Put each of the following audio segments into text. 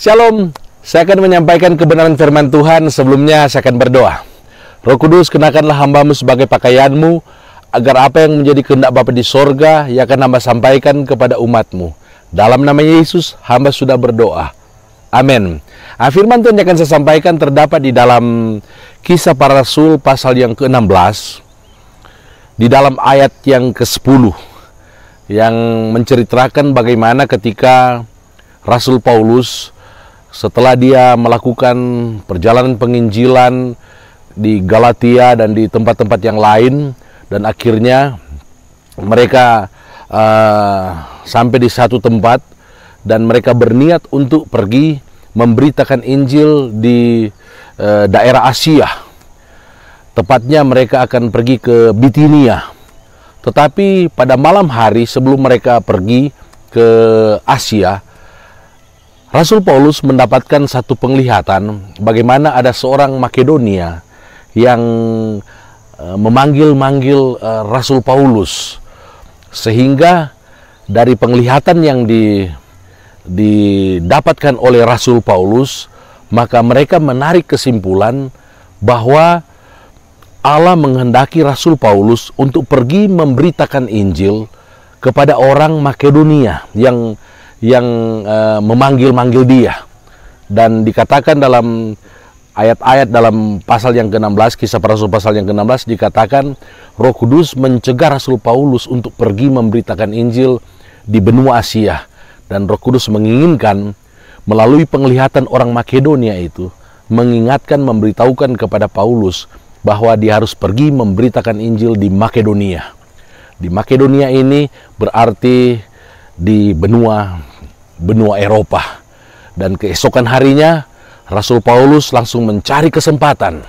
Shalom, saya akan menyampaikan kebenaran firman Tuhan. Sebelumnya saya akan berdoa. Roh Kudus, kenakanlah hamba-Mu sebagai pakaian-Mu, agar apa yang menjadi kehendak Bapa di sorga, yang akan hamba sampaikan kepada umat-Mu. Dalam nama Yesus, hamba sudah berdoa. Amin. Firman Tuhan yang akan saya sampaikan terdapat di dalam Kisah Para Rasul pasal yang ke-16, di dalam ayat yang ke-10, yang menceritakan bagaimana ketika Rasul Paulus setelah dia melakukan perjalanan penginjilan di Galatia dan di tempat-tempat yang lain, dan akhirnya mereka sampai di satu tempat dan mereka berniat untuk pergi memberitakan Injil di daerah Asia. Tepatnya mereka akan pergi ke Bitinia. Tetapi pada malam hari sebelum mereka pergi ke Asia, Rasul Paulus mendapatkan satu penglihatan bagaimana ada seorang Makedonia yang memanggil-manggil Rasul Paulus, sehingga dari penglihatan yang didapatkan oleh Rasul Paulus, maka mereka menarik kesimpulan bahwa Allah menghendaki Rasul Paulus untuk pergi memberitakan Injil kepada orang Makedonia yang memanggil-manggil dia. Dan dikatakan dalam ayat-ayat dalam pasal yang ke-16, Kisah Para Rasul pasal yang ke-16, dikatakan Roh Kudus mencegah Rasul Paulus untuk pergi memberitakan Injil di benua Asia. Dan Roh Kudus menginginkan melalui penglihatan orang Makedonia itu, mengingatkan, memberitahukan kepada Paulus bahwa dia harus pergi memberitakan Injil di Makedonia. Di Makedonia ini berarti di benua Eropa. Dan keesokan harinya Rasul Paulus langsung mencari kesempatan,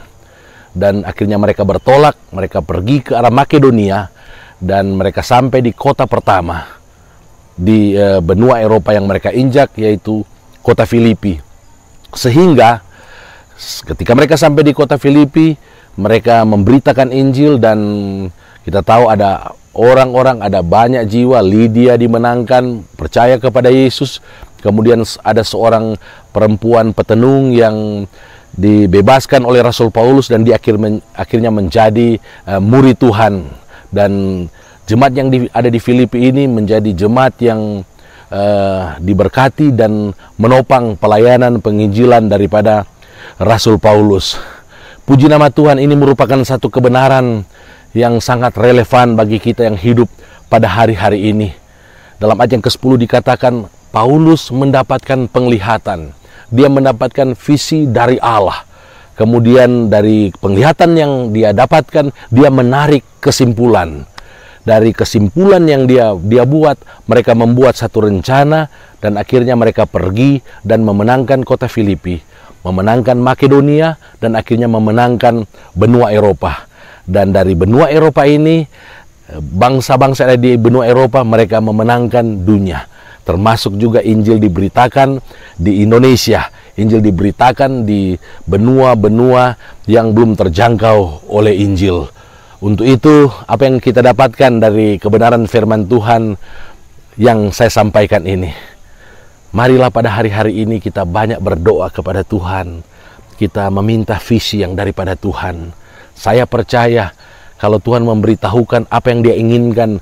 dan akhirnya mereka bertolak. Mereka pergi ke arah Makedonia dan mereka sampai di kota pertama di benua Eropa yang mereka injak, yaitu kota Filipi. Sehingga ketika mereka sampai di kota Filipi, mereka memberitakan Injil, dan kita tahu ada orang-orang, ada banyak jiwa. Lydia dimenangkan, percaya kepada Yesus. Kemudian ada seorang perempuan petenung yang dibebaskan oleh Rasul Paulus, dan dia akhirnya menjadi murid Tuhan. Dan jemaat yang ada di Filipi ini menjadi jemaat yang diberkati dan menopang pelayanan penginjilan daripada Rasul Paulus. Puji nama Tuhan, ini merupakan satu kebenaran yang sangat relevan bagi kita yang hidup pada hari-hari ini. Dalam ayat yang ke-10 dikatakan Paulus mendapatkan penglihatan. Dia mendapatkan visi dari Allah. Kemudian dari penglihatan yang dia dapatkan, dia menarik kesimpulan. Dari kesimpulan yang dia buat, mereka membuat satu rencana, dan akhirnya mereka pergi dan memenangkan kota Filipi, memenangkan Makedonia, dan akhirnya memenangkan benua Eropa. Dan dari benua Eropa ini, bangsa-bangsa ada di benua Eropa, mereka memenangkan dunia. Termasuk juga Injil diberitakan di Indonesia. Injil diberitakan di benua-benua yang belum terjangkau oleh Injil. Untuk itu, apa yang kita dapatkan dari kebenaran firman Tuhan yang saya sampaikan ini, marilah pada hari-hari ini kita banyak berdoa kepada Tuhan. Kita meminta visi yang daripada Tuhan. Saya percaya kalau Tuhan memberitahukan apa yang dia inginkan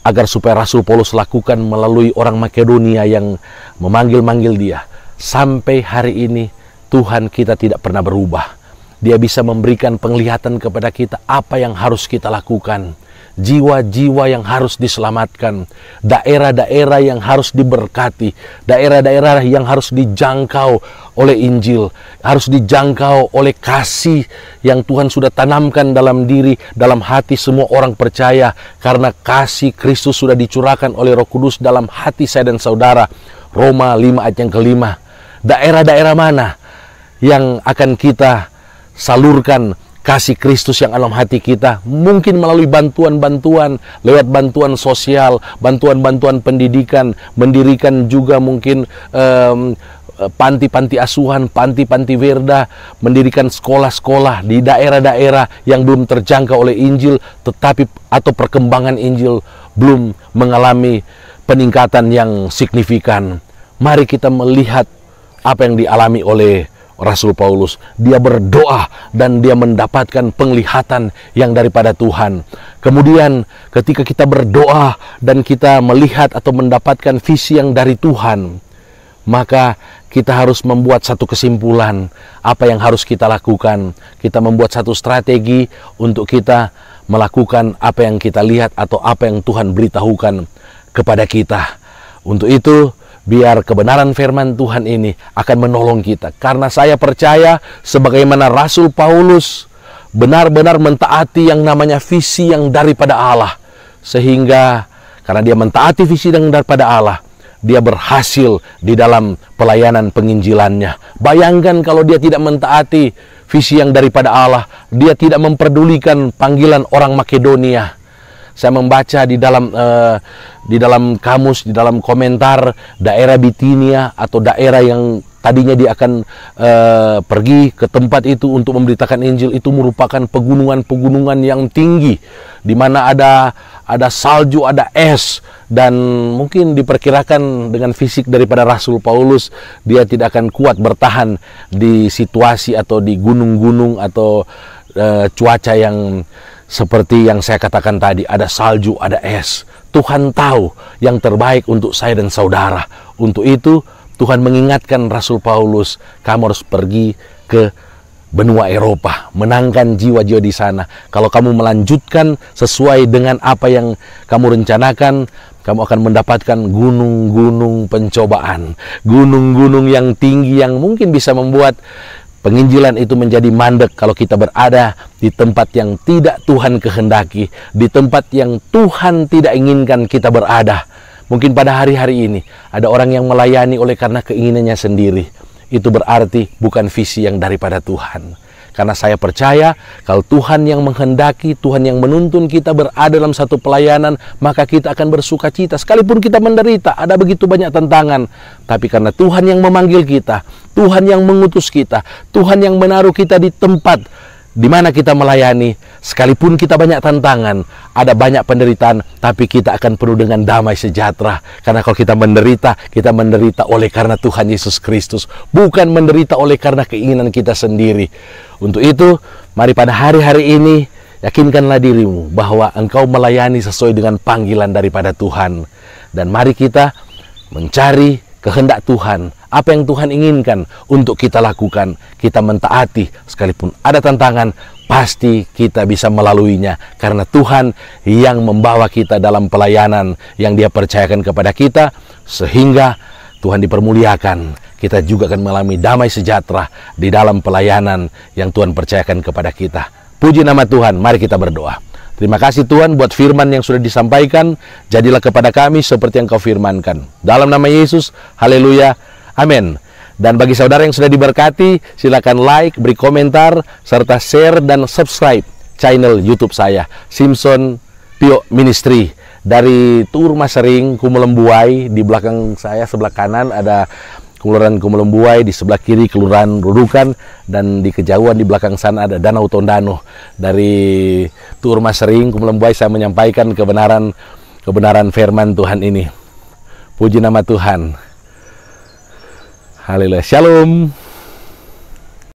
agar supaya Rasul Paulus lakukan melalui orang Makedonia yang memanggil-manggil dia, sampai hari ini Tuhan kita tidak pernah berubah. Dia bisa memberikan penglihatan kepada kita apa yang harus kita lakukan, jiwa-jiwa yang harus diselamatkan, daerah-daerah yang harus diberkati, daerah-daerah yang harus dijangkau oleh Injil, harus dijangkau oleh kasih yang Tuhan sudah tanamkan dalam diri, dalam hati semua orang percaya, karena kasih Kristus sudah dicurahkan oleh Roh Kudus dalam hati saya dan saudara. Roma 5 ayat yang ke-5. Daerah-daerah mana yang akan kita salurkan kasih Kristus yang dalam hati kita? Mungkin melalui bantuan-bantuan, lewat bantuan sosial, bantuan-bantuan pendidikan, mendirikan juga mungkin panti-panti asuhan, panti-panti Verda, mendirikan sekolah-sekolah di daerah-daerah yang belum terjangkau oleh Injil, tetapi atau perkembangan Injil belum mengalami peningkatan yang signifikan. Mari kita melihat apa yang dialami oleh Rasul Paulus. Dia berdoa dan dia mendapatkan penglihatan yang daripada Tuhan. Kemudian ketika kita berdoa dan kita melihat atau mendapatkan visi yang dari Tuhan, maka kita harus membuat satu kesimpulan apa yang harus kita lakukan. Kita membuat satu strategi untuk kita melakukan apa yang kita lihat atau apa yang Tuhan beritahukan kepada kita. Untuk itu, biar kebenaran firman Tuhan ini akan menolong kita. Karena saya percaya sebagaimana Rasul Paulus benar-benar mentaati yang namanya visi yang daripada Allah. Sehingga karena dia mentaati visi yang daripada Allah, dia berhasil di dalam pelayanan penginjilannya. Bayangkan kalau dia tidak mentaati visi yang daripada Allah, dia tidak memperdulikan panggilan orang Makedonia. Saya membaca di dalam kamus, di dalam komentar, daerah Bitinia atau daerah yang tadinya dia akan pergi ke tempat itu untuk memberitakan Injil, itu merupakan pegunungan-pegunungan yang tinggi, di mana ada salju, ada es, dan mungkin diperkirakan dengan fisik daripada Rasul Paulus, dia tidak akan kuat bertahan di situasi atau di gunung-gunung atau cuaca yang seperti yang saya katakan tadi, ada salju, ada es. Tuhan tahu yang terbaik untuk saya dan saudara. Untuk itu, Tuhan mengingatkan Rasul Paulus, kamu harus pergi ke benua Eropa, menangkan jiwa-jiwa di sana. Kalau kamu melanjutkan sesuai dengan apa yang kamu rencanakan, kamu akan mendapatkan gunung-gunung pencobaan, gunung-gunung yang tinggi yang mungkin bisa membuat penginjilan itu menjadi mandek kalau kita berada di tempat yang tidak Tuhan kehendaki, di tempat yang Tuhan tidak inginkan kita berada. Mungkin pada hari-hari ini ada orang yang melayani oleh karena keinginannya sendiri. Itu berarti bukan visi yang daripada Tuhan. Karena saya percaya kalau Tuhan yang menghendaki, Tuhan yang menuntun kita berada dalam satu pelayanan, maka kita akan bersuka cita. Sekalipun kita menderita, ada begitu banyak tantangan. Tapi karena Tuhan yang memanggil kita, Tuhan yang mengutus kita, Tuhan yang menaruh kita di tempat di mana kita melayani, sekalipun kita banyak tantangan, ada banyak penderitaan, tapi kita akan penuh dengan damai sejahtera. Karena kalau kita menderita oleh karena Tuhan Yesus Kristus, bukan menderita oleh karena keinginan kita sendiri. Untuk itu, mari pada hari-hari ini, yakinkanlah dirimu bahwa engkau melayani sesuai dengan panggilan daripada Tuhan. Dan mari kita mencari kehendak Tuhan, apa yang Tuhan inginkan untuk kita lakukan, kita mentaati. Sekalipun ada tantangan, pasti kita bisa melaluinya. Karena Tuhan yang membawa kita dalam pelayanan yang Dia percayakan kepada kita, sehingga Tuhan dipermuliakan. Kita juga akan mengalami damai sejahtera di dalam pelayanan yang Tuhan percayakan kepada kita. Puji nama Tuhan, mari kita berdoa. Terima kasih Tuhan buat firman yang sudah disampaikan. Jadilah kepada kami seperti yang Kau firmankan. Dalam nama Yesus, haleluya, amin. Dan bagi saudara yang sudah diberkati, silakan like, beri komentar, serta share dan subscribe channel YouTube saya, Simpson Pio Ministry. Dari Tur Masering, Kumulembuai, di belakang saya sebelah kanan ada Kelurahan Kumulembuai, di sebelah kiri Kelurahan Rudukan, dan di kejauhan di belakang sana ada Danau Tondano. Dari Tur Masering, Kumulembuai, saya menyampaikan kebenaran firman Tuhan ini. Puji nama Tuhan. Haleluya. Shalom.